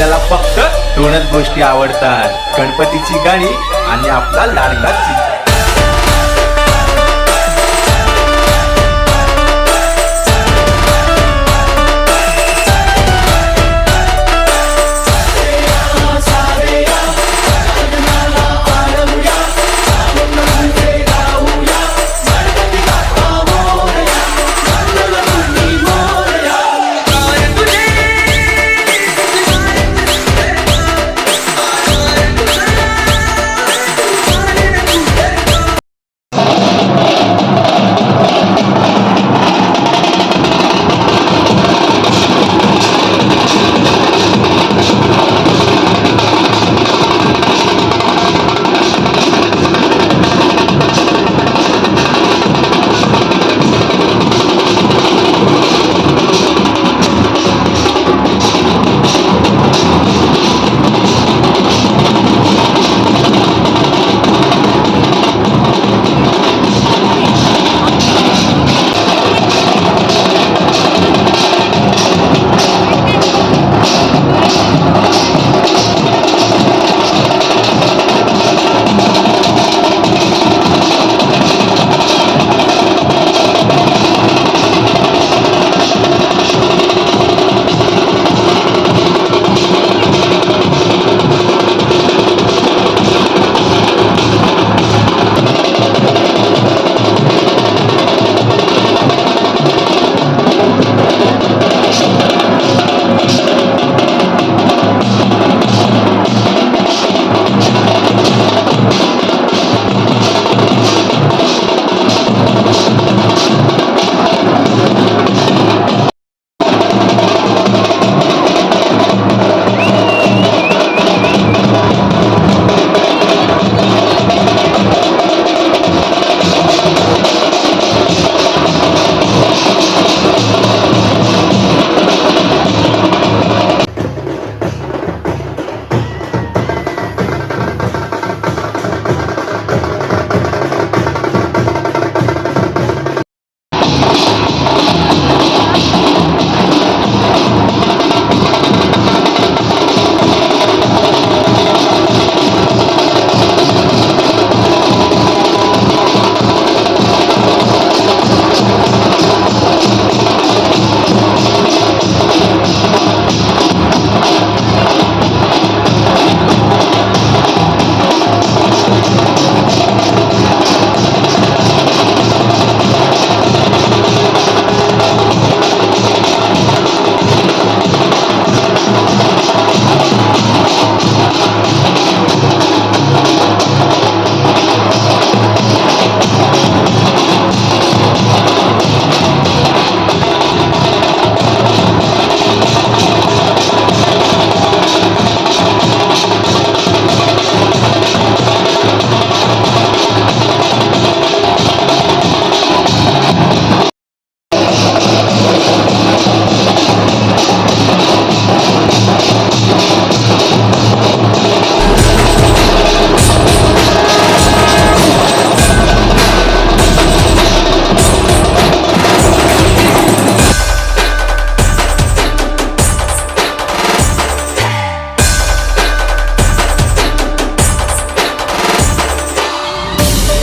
आपल्याला फक्त दोनच गोष्टी आवडतात, गणपतीची गाणी आणि आपला लाडका चिंचा.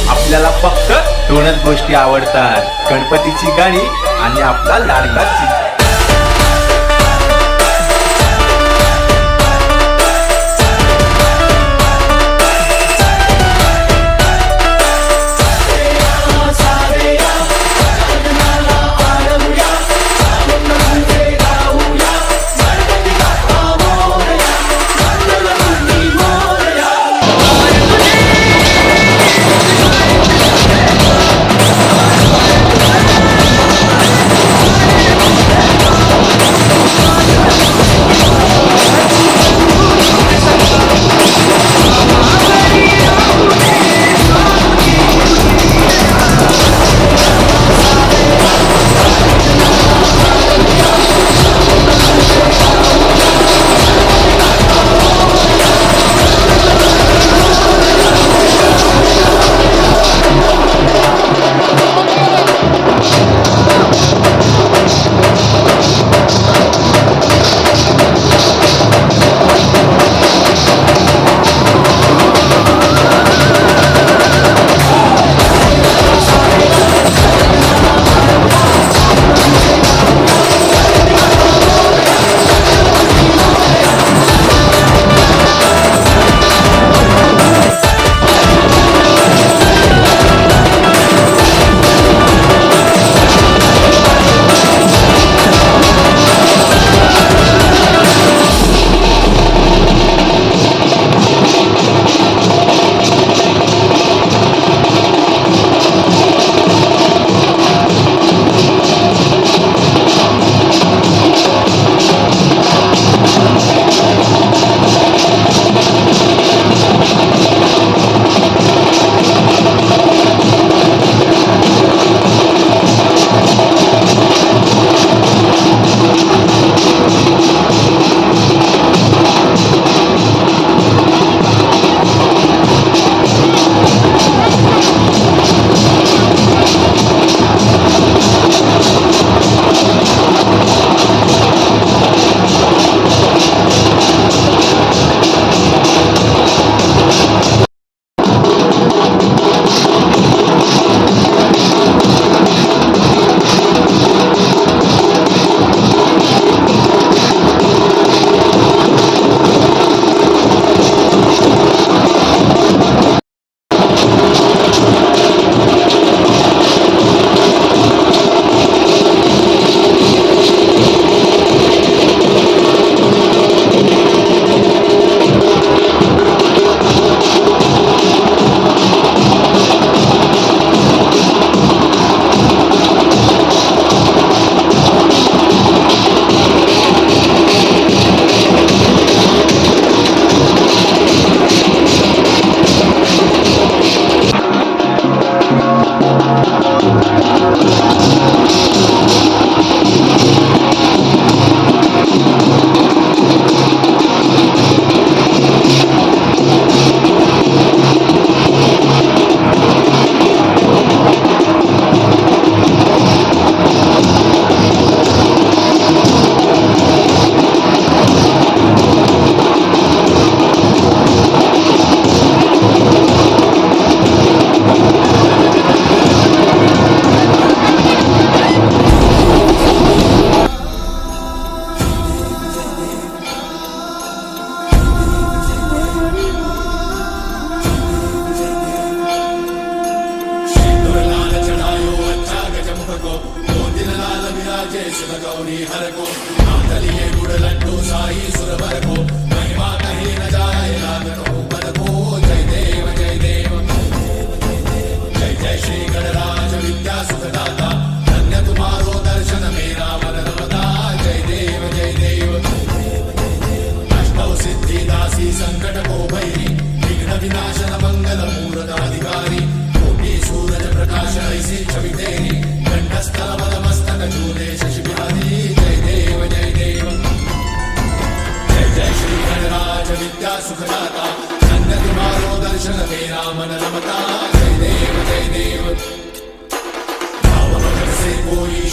आपल्याला फक्त दोनच गोष्टी आवडतात, गणपतीची गाणी आणि आपला लाडका चिंचा.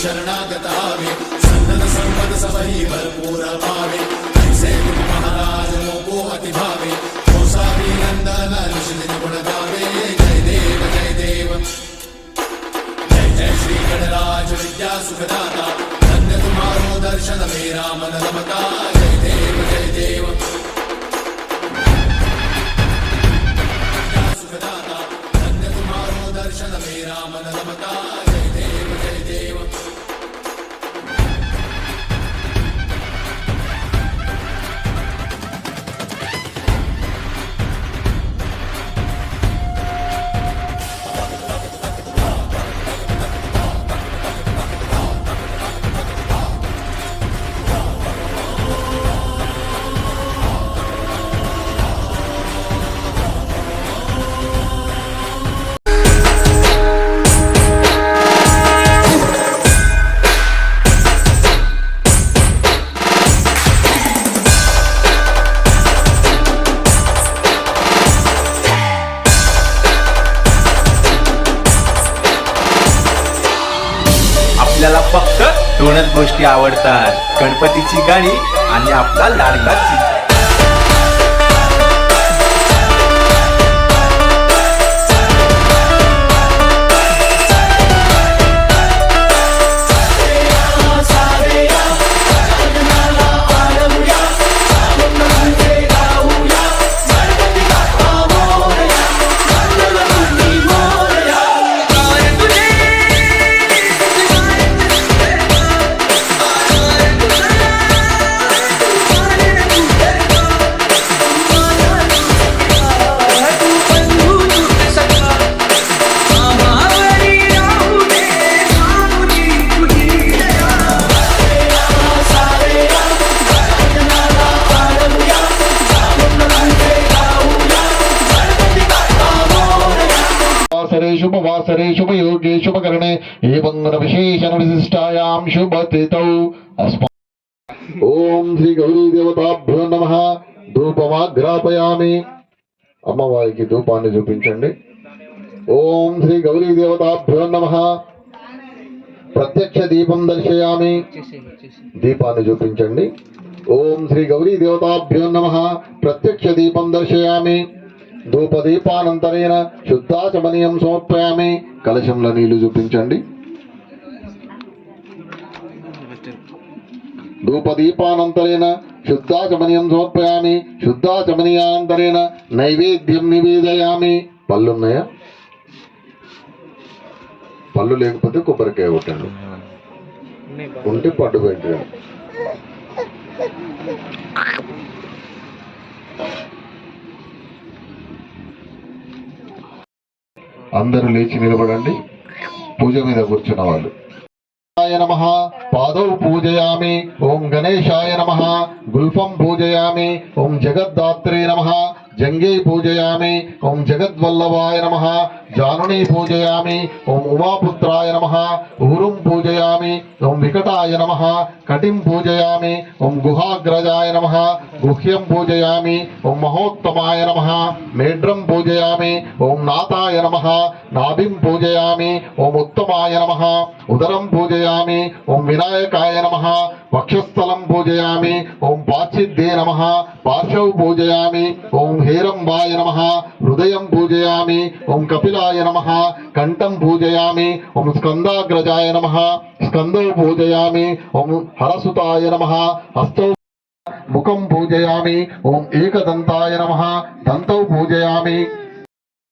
शरणागत आवे सन्नत संपद सबही भरपूर पावे ऐसे तुम महाराज मोको अति भावे गोसावी नंदन निश्चित गुण गावे जय देव जय देव जय जय श्री गणराज विद्या सुखदाता धन्य तुम्हारो दर्शन मेरा मन रमता जय देव जय देव सुखदाता धन्य तुम्हारो दर्शन मेरा मन रमता जय देव जय देव आपल्याला फक्त दोनच गोष्टी आवडतात, गणपतीची गाणी आणि आपला लाडका चिंचा. शुभ वासरे शुभ योगे शुभ करणे एवं विशेषण विशिष्टायाम शुभ तिथौ ओम श्री गौरी देवताभ्यो नमः ధూపమాగ్రాపయామి అమ్మవారికి ధూపాన్ని చూపించండి ఓం శ్రీ గౌరీ దేవతాభ్యో నమః ప్రత్యక్ష దీపం దర్శయామి దీపాన్ని చూపించండి ఓం శ్రీ గౌరీ దేవతాభ్యో నమః ప్రత్యక్ష దీపం దర్శయామి ధూపదీపానంతరేణ శుద్ధాచమనీయం సమర్పయామి కలశంలో నీళ్లు చూపించండి ధూపదీపానంతరేణ శుద్ధాచమనీయం సమర్పయామి శుద్ధాచమనీయానంతరేణ నైవేద్యం నివేదయామి పళ్ళున్నాయా పళ్ళు లేకపోతే కొబ్బరికాయ కొట్టండి ఉంటే పట్టు పెట్టండి అందరూ లేచి నిలబడండి పూజ మీద కూర్చున్న వాళ్ళు नमः पादौ पूजयामि ओम गणेशाय नमः गुल्फं पूजयामि ओम जगद्धात्रे नमः जंगे पूजयामि ओम जगद्वल्लभाय नमः जानुनी पूजयामि ओम उमापुत्राय नमः ऊरुं पूजयामि ओम विकटाय नमः कटिं पूजयामि ओम गुहाग्रजाय नमः गुह्यं पूजयामि ओम महोत्तमाय नमः मेढ्रं पूजयामि ओम नाथाय नमः नाभिं पूजयामि ओम उत्तमाय नमः उदरं पूजयामि ओम विनायकाय नमः वक्षस्थलं पूजयामि ओम पाचिद्ये नमः पार्श्वं पूजयामि ओम हेरंबाय नमः हृदयं पूजयामि ओम कपिलाय नमः कंठं पूजयामि ओम स्कंदाग्रजाय नमः स्कंदौ पूजयामि ओम हरसुताय नमः हस्तौ मुखं पूजयामि ओम एकदंताय नमः दन्तौ पूजयामि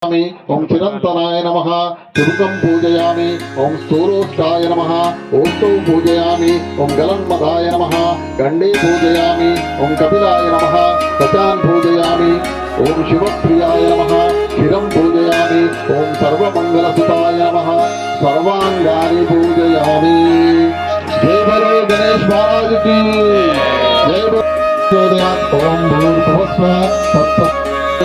ओम चिरंतनाय नमः चुरुकं पूजयामि ओम स्थूलोष्ठाय नमः ओष्ठौ पूजयामि ओम गलन्मदाय नमः गंडे पूजयामि ओम कपिलाय नमः कचान पूजयामि ओम शिवप्रियाय नमः क्षीरं पूजयामि ओम सर्वमंगलसुताय नमः सर्वांगानि पूजयामि। जय बोलो गणेश महाराज की जय बोलो। ओम भूर्भुवस्सुः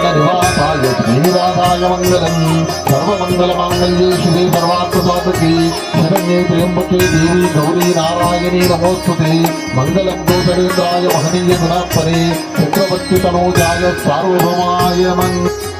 निवासाय श्रीनिवासाय मंगलम् सर्वमंगलमांगल्ये शिवे सर्वार्थसाधके शरण्ये त्र्यंबके देवी गौरी नारायणी नमोस्तुते मंगलम गोचरेन्द्राय महनीय गुणात्मने चक्रवर्ती तनोजाय सार्वभौमाय मंगलम्।